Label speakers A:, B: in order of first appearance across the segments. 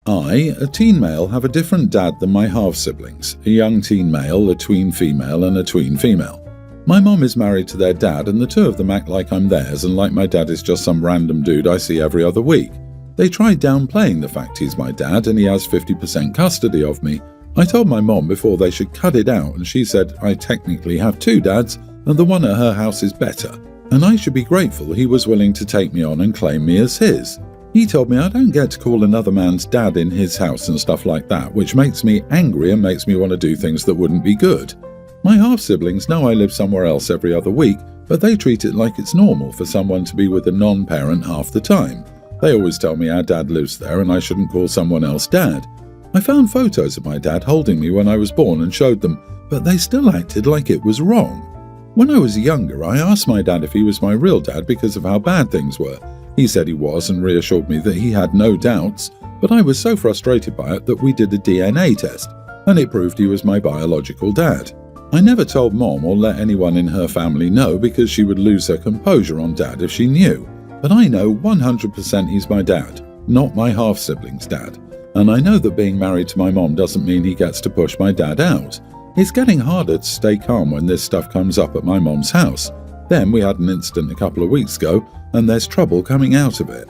A: I, a teen male, have a different dad than my half-siblings, a young teen male, a tween female, and a tween female. My mom is married to their dad, and the two of them act like I'm theirs and like my dad is just some random dude I see every other week. They tried downplaying the fact he's my dad and he has 50% custody of me. I told my mom before they should cut it out, and she said I technically have two dads and the one at her house is better, and I should be grateful he was willing to take me on and claim me as his. He told me I don't get to call another man's dad in his house and stuff like that, which makes me angry and makes me want to do things that wouldn't be good. My half-siblings know I live somewhere else every other week, but they treat it like it's normal for someone to be with a non-parent half the time. They always tell me our dad lives there and I shouldn't call someone else dad. I found photos of my dad holding me when I was born and showed them, but they still acted like it was wrong. When I was younger, I asked my dad if he was my real dad because of how bad things were. He said he was and reassured me that he had no doubts, but I was so frustrated by it that we did a DNA test, and it proved he was my biological dad. I never told Mom or let anyone in her family know because she would lose her composure on Dad if she knew, but I know 100% he's my dad, not my half-sibling's dad, and I know that being married to my mom doesn't mean he gets to push my dad out. It's getting harder to stay calm when this stuff comes up at my mom's house. Then we had an incident a couple of weeks ago, and there's trouble coming out of it.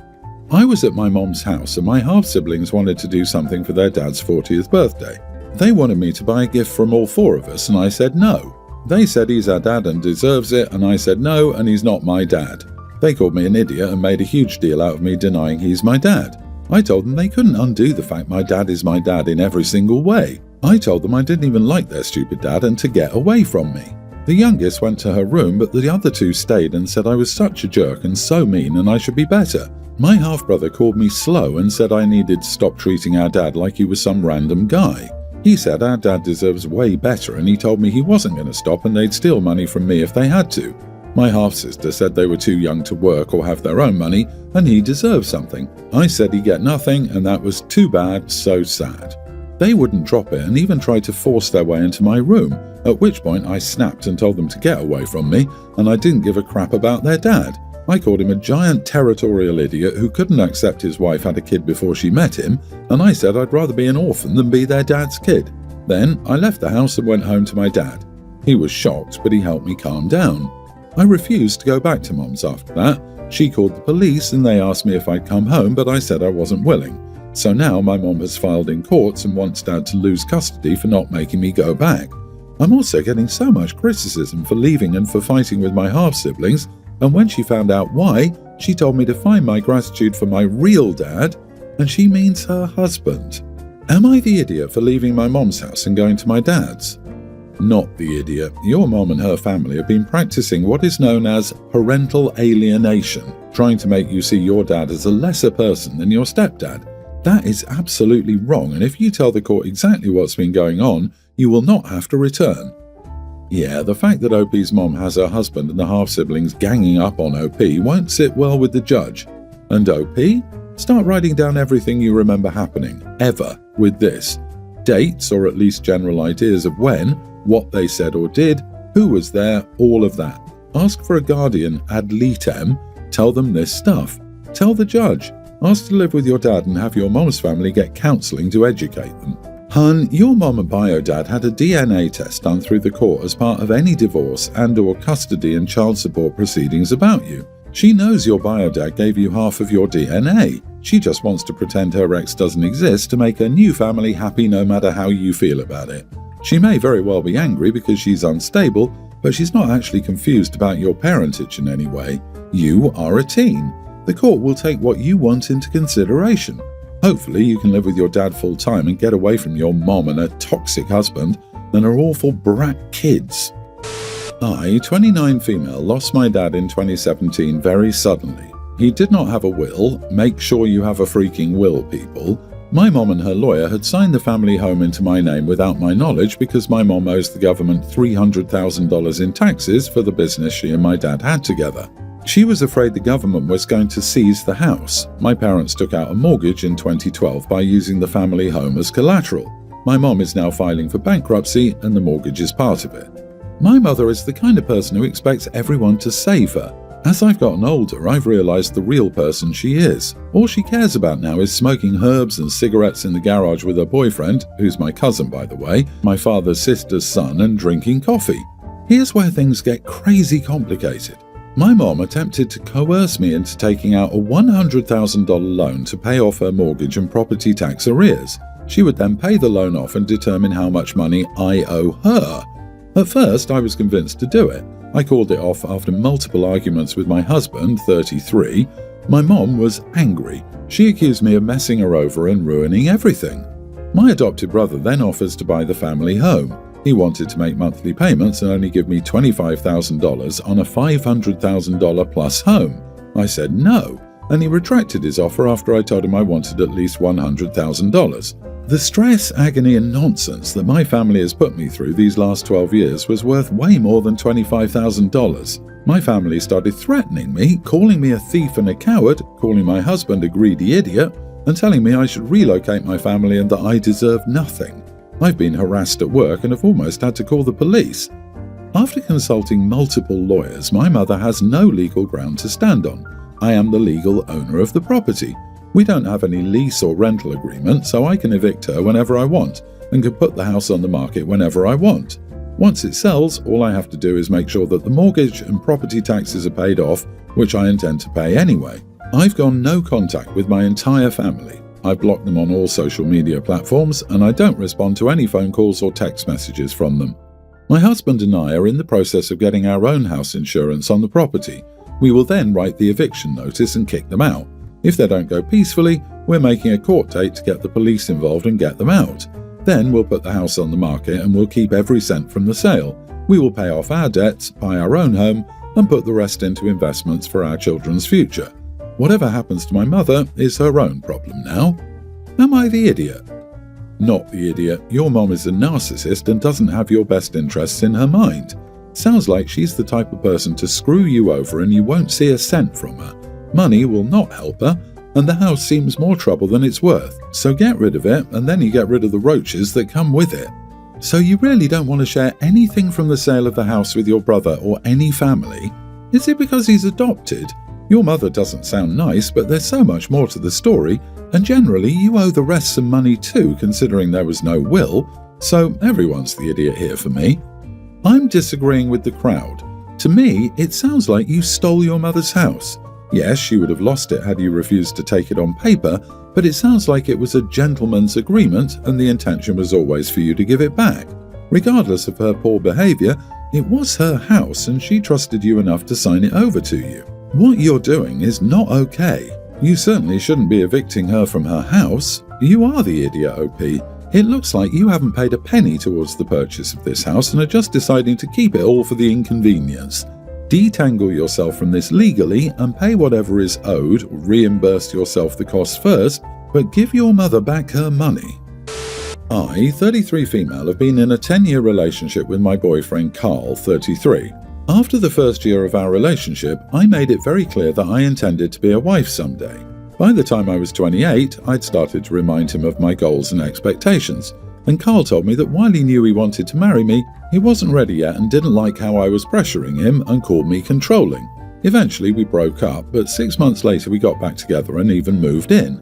A: I was at my mom's house and my half-siblings wanted to do something for their dad's 40th birthday. They wanted me to buy a gift from all four of us and I said no. They said he's our dad and deserves it, and I said no and he's not my dad. They called me an idiot and made a huge deal out of me denying he's my dad. I told them they couldn't undo the fact my dad is my dad in every single way. I told them I didn't even like their stupid dad and to get away from me. The youngest went to her room, but the other two stayed and said I was such a jerk and so mean and I should be better. My half-brother called me slow and said I needed to stop treating our dad like he was some random guy. He said our dad deserves way better and he told me he wasn't going to stop and they'd steal money from me if they had to. My half-sister said they were too young to work or have their own money and he deserved something. I said he'd get nothing and that was too bad, so sad. They wouldn't drop it and even tried to force their way into my room, at which point I snapped and told them to get away from me, and I didn't give a crap about their dad. I called him a giant territorial idiot who couldn't accept his wife had a kid before she met him, and I said I'd rather be an orphan than be their dad's kid. Then I left the house and went home to my dad. He was shocked, but he helped me calm down. I refused to go back to Mom's after that. She called the police and they asked me if I'd come home, but I said I wasn't willing. So now my mom has filed in courts and wants Dad to lose custody for not making me go back. I'm also getting so much criticism for leaving and for fighting with my half-siblings, and when she found out why, she told me to find my gratitude for my real dad, and she means her husband. Am I the idiot for leaving my mom's house and going to my dad's? Not the idiot. Your mom and her family have been practicing what is known as parental alienation, trying to make you see your dad as a lesser person than your stepdad. That is absolutely wrong, and if you tell the court exactly what's been going on, you will not have to return. Yeah, the fact that OP's mom has her husband and the half-siblings ganging up on OP won't sit well with the judge. And OP? Start writing down everything you remember happening, ever, with this. Dates, or at least general ideas of when, what they said or did, who was there, all of that. Ask for a guardian ad litem, tell them this stuff. Tell the judge. Ask to live with your dad and have your mom's family get counselling to educate them. Hun, your mom and bio-dad had a DNA test done through the court as part of any divorce and/or custody and child support proceedings about you. She knows your bio-dad gave you half of your DNA. She just wants to pretend her ex doesn't exist to make her new family happy no matter how you feel about it. She may very well be angry because she's unstable, but she's not actually confused about your parentage in any way. You are a teen. The court will take what you want into consideration. Hopefully you can live with your dad full time and get away from your mom and her toxic husband and her awful brat kids. I, 29 female, lost my dad in 2017 very suddenly. He did not have a will. Make sure you have a freaking will, people. My mom and her lawyer had signed the family home into my name without my knowledge because my mom owes the government $300,000 in taxes for the business she and my dad had together. She was afraid the government was going to seize the house. My parents took out a mortgage in 2012 by using the family home as collateral. My mom is now filing for bankruptcy and the mortgage is part of it. My mother is the kind of person who expects everyone to save her. As I've gotten older, I've realised the real person she is. All she cares about now is smoking herbs and cigarettes in the garage with her boyfriend, who's my cousin by the way, my father's sister's son, and drinking coffee. Here's where things get crazy complicated. My mom attempted to coerce me into taking out a $100,000 loan to pay off her mortgage and property tax arrears. She would then pay the loan off and determine how much money I owe her. At first, I was convinced to do it. I called it off after multiple arguments with my husband, 33. My mom was angry. She accused me of messing her over and ruining everything. My adopted brother then offers to buy the family home. He wanted to make monthly payments and only give me $25,000 on a $500,000 plus home. I said no, and he retracted his offer after I told him I wanted at least $100,000. The stress, agony and nonsense that my family has put me through these last 12 years was worth way more than $25,000. My family started threatening me, calling me a thief and a coward, calling my husband a greedy idiot, and telling me I should relocate my family and that I deserve nothing. I've been harassed at work and have almost had to call the police. After consulting multiple lawyers, my mother has no legal ground to stand on. I am the legal owner of the property. We don't have any lease or rental agreement, so I can evict her whenever I want and can put the house on the market whenever I want. Once it sells, all I have to do is make sure that the mortgage and property taxes are paid off, which I intend to pay anyway. I've gone no contact with my entire family. I've blocked them on all social media platforms, and I don't respond to any phone calls or text messages from them. My husband and I are in the process of getting our own house insurance on the property. We will then write the eviction notice and kick them out. If they don't go peacefully, we're making a court date to get the police involved and get them out. Then we'll put the house on the market and we'll keep every cent from the sale. We will pay off our debts, buy our own home, and put the rest into investments for our children's future. Whatever happens to my mother is her own problem now. Am I the idiot? Not the idiot. Your mom is a narcissist and doesn't have your best interests in her mind. Sounds like she's the type of person to screw you over and you won't see a cent from her. Money will not help her, and the house seems more trouble than it's worth, so get rid of it and then you get rid of the roaches that come with it. So you really don't want to share anything from the sale of the house with your brother or any family? Is it because he's adopted? Your mother doesn't sound nice, but there's so much more to the story, and generally you owe the rest some money too, considering there was no will, so everyone's the idiot here for me. I'm disagreeing with the crowd. To me, it sounds like you stole your mother's house. Yes, she would have lost it had you refused to take it on paper, but it sounds like it was a gentleman's agreement and the intention was always for you to give it back. Regardless of her poor behaviour, it was her house and she trusted you enough to sign it over to you. What you're doing is not okay. You certainly shouldn't be evicting her from her house. You are the idiot, OP. It looks like you haven't paid a penny towards the purchase of this house and are just deciding to keep it all for the inconvenience. Detangle yourself from this legally and pay whatever is owed, or reimburse yourself the cost first, but give your mother back her money. I, 33 female, have been in a 10-year relationship with my boyfriend Carl, 33. After the first year of our relationship, I made it very clear that I intended to be a wife someday. By the time I was 28, I'd started to remind him of my goals and expectations, and Carl told me that while he knew he wanted to marry me, he wasn't ready yet and didn't like how I was pressuring him and called me controlling. Eventually we broke up, but 6 months later we got back together and even moved in.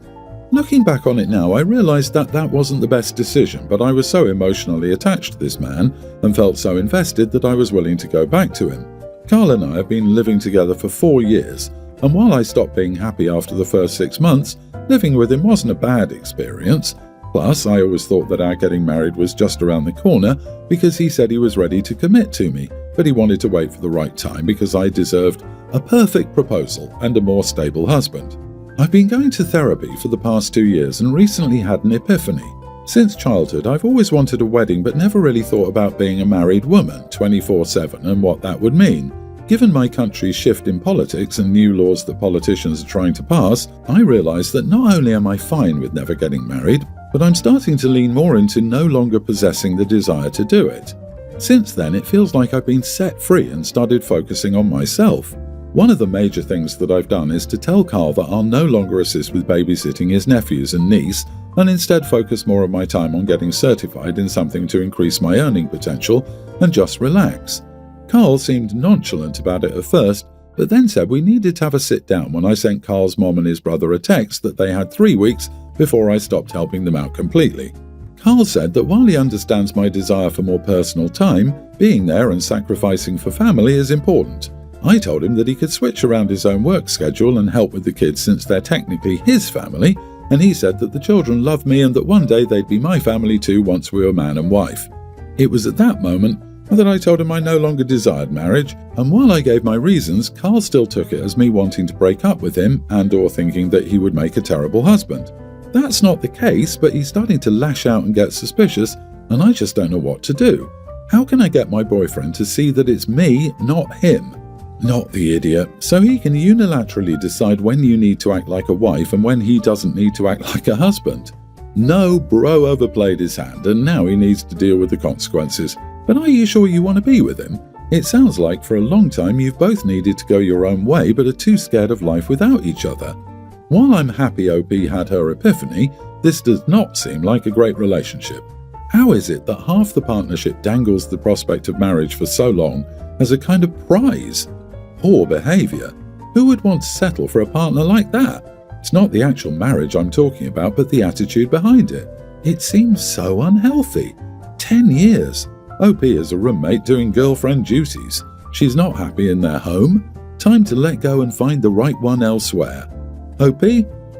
A: Looking back on it now, I realised that that wasn't the best decision, but I was so emotionally attached to this man and felt so invested that I was willing to go back to him. Carl and I have been living together for 4 years, and while I stopped being happy after the first 6 months, living with him wasn't a bad experience. Plus, I always thought that our getting married was just around the corner because he said he was ready to commit to me, but he wanted to wait for the right time because I deserved a perfect proposal and a more stable husband. I've been going to therapy for the past 2 years and recently had an epiphany. Since childhood, I've always wanted a wedding but never really thought about being a married woman 24/7 and what that would mean. Given my country's shift in politics and new laws that politicians are trying to pass, I realise that not only am I fine with never getting married, but I'm starting to lean more into no longer possessing the desire to do it. Since then, it feels like I've been set free and started focusing on myself. One of the major things that I've done is to tell Carl that I'll no longer assist with babysitting his nephews and niece, and instead focus more of my time on getting certified in something to increase my earning potential and just relax. Carl seemed nonchalant about it at first, but then said we needed to have a sit down when I sent Carl's mom and his brother a text that they had 3 weeks before I stopped helping them out completely. Carl said that while he understands my desire for more personal time, being there and sacrificing for family is important. I told him that he could switch around his own work schedule and help with the kids since they're technically his family, and he said that the children love me and that one day they'd be my family too once we were man and wife. It was at that moment that I told him I no longer desired marriage, and while I gave my reasons, Carl still took it as me wanting to break up with him and/or thinking that he would make a terrible husband. That's not the case, but he's starting to lash out and get suspicious, and I just don't know what to do. How can I get my boyfriend to see that it's me, not him? Not the idiot, so he can unilaterally decide when you need to act like a wife and when he doesn't need to act like a husband. No, bro overplayed his hand and now he needs to deal with the consequences. But are you sure you want to be with him? It sounds like for a long time you've both needed to go your own way but are too scared of life without each other. While I'm happy OP had her epiphany, this does not seem like a great relationship. How is it that half the partnership dangles the prospect of marriage for so long as a kind of prize? Poor behaviour. Who would want to settle for a partner like that? It's not the actual marriage I'm talking about, but the attitude behind it. It seems so unhealthy. 10 years. OP is a roommate doing girlfriend duties. She's not happy in their home. Time to let go and find the right one elsewhere. OP,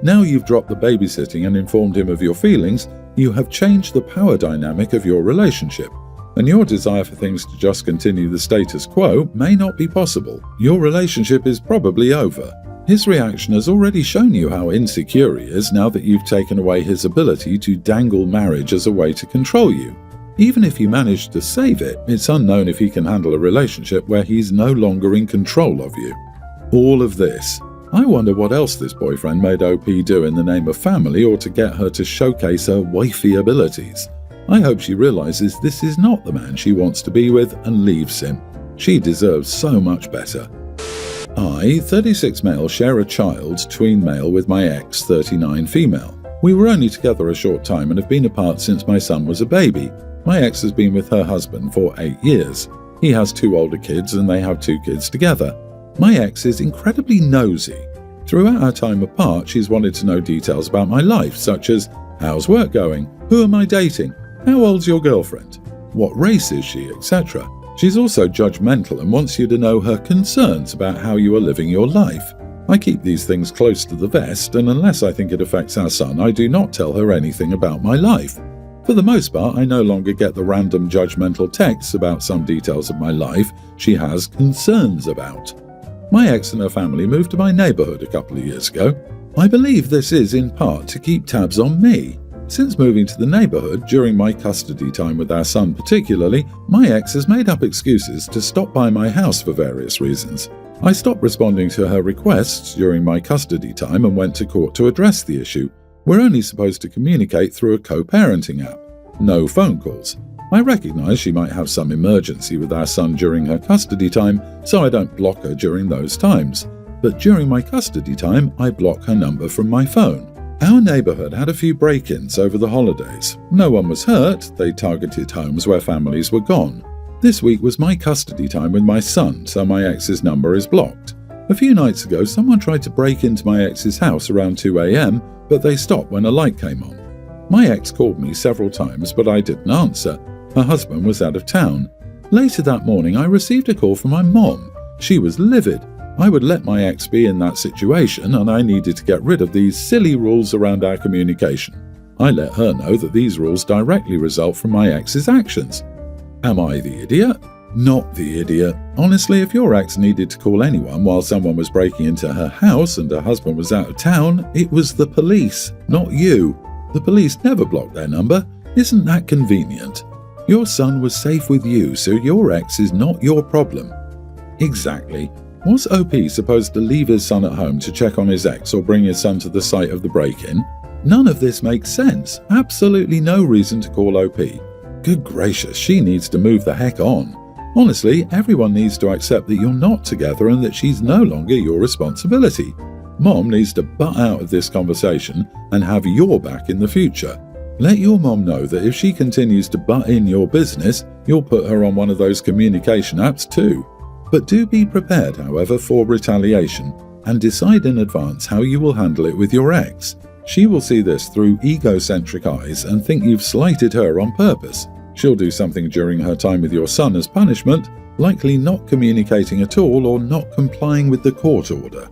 A: now you've dropped the babysitting and informed him of your feelings, you have changed the power dynamic of your relationship. And your desire for things to just continue the status quo may not be possible. Your relationship is probably over. His reaction has already shown you how insecure he is now that you've taken away his ability to dangle marriage as a way to control you. Even if you manage to save it, it's unknown if he can handle a relationship where he's no longer in control of you. All of this. I wonder what else this boyfriend made OP do in the name of family or to get her to showcase her wifey abilities. I hope she realizes this is not the man she wants to be with and leaves him. She deserves so much better. I, 36 male, share a child, tween male, with my ex, 39 female. We were only together a short time and have been apart since my son was a baby. My ex has been with her husband for 8 years. He has 2 older kids and they have 2 kids together. My ex is incredibly nosy. Throughout our time apart, she's wanted to know details about my life, such as, how's work going? Who am I dating? How old's your girlfriend? What race is she, etc. She's also judgmental and wants you to know her concerns about how you are living your life. I keep these things close to the vest, and unless I think it affects our son, I do not tell her anything about my life. For the most part, I no longer get the random judgmental texts about some details of my life she has concerns about. My ex and her family moved to my neighbourhood a couple of years ago. I believe this is in part to keep tabs on me. Since moving to the neighbourhood, during my custody time with our son particularly, my ex has made up excuses to stop by my house for various reasons. I stopped responding to her requests during my custody time and went to court to address the issue. We're only supposed to communicate through a co-parenting app. No phone calls. I recognise she might have some emergency with our son during her custody time, so I don't block her during those times. But during my custody time, I block her number from my phone. Our neighbourhood had a few break-ins over the holidays. No one was hurt, they targeted homes where families were gone. This week was my custody time with my son, so my ex's number is blocked. A few nights ago, someone tried to break into my ex's house around 2 a.m, but they stopped when a light came on. My ex called me several times, but I didn't answer. Her husband was out of town. Later that morning, I received a call from my mom. She was livid. I would let my ex be in that situation, and I needed to get rid of these silly rules around our communication. I let her know that these rules directly result from my ex's actions. Am I the idiot? Not the idiot. Honestly, if your ex needed to call anyone while someone was breaking into her house and her husband was out of town, it was the police, not you. The police never blocked their number. Isn't that convenient? Your son was safe with you, so your ex is not your problem. Exactly. Was OP supposed to leave his son at home to check on his ex or bring his son to the site of the break-in? None of this makes sense. Absolutely no reason to call OP. Good gracious, she needs to move the heck on. Honestly, everyone needs to accept that you're not together and that she's no longer your responsibility. Mom needs to butt out of this conversation and have your back in the future. Let your mom know that if she continues to butt in your business, you'll put her on one of those communication apps too. But do be prepared, however, for retaliation, and decide in advance how you will handle it with your ex. She will see this through egocentric eyes and think you've slighted her on purpose. She'll do something during her time with your son as punishment, likely not communicating at all or not complying with the court order.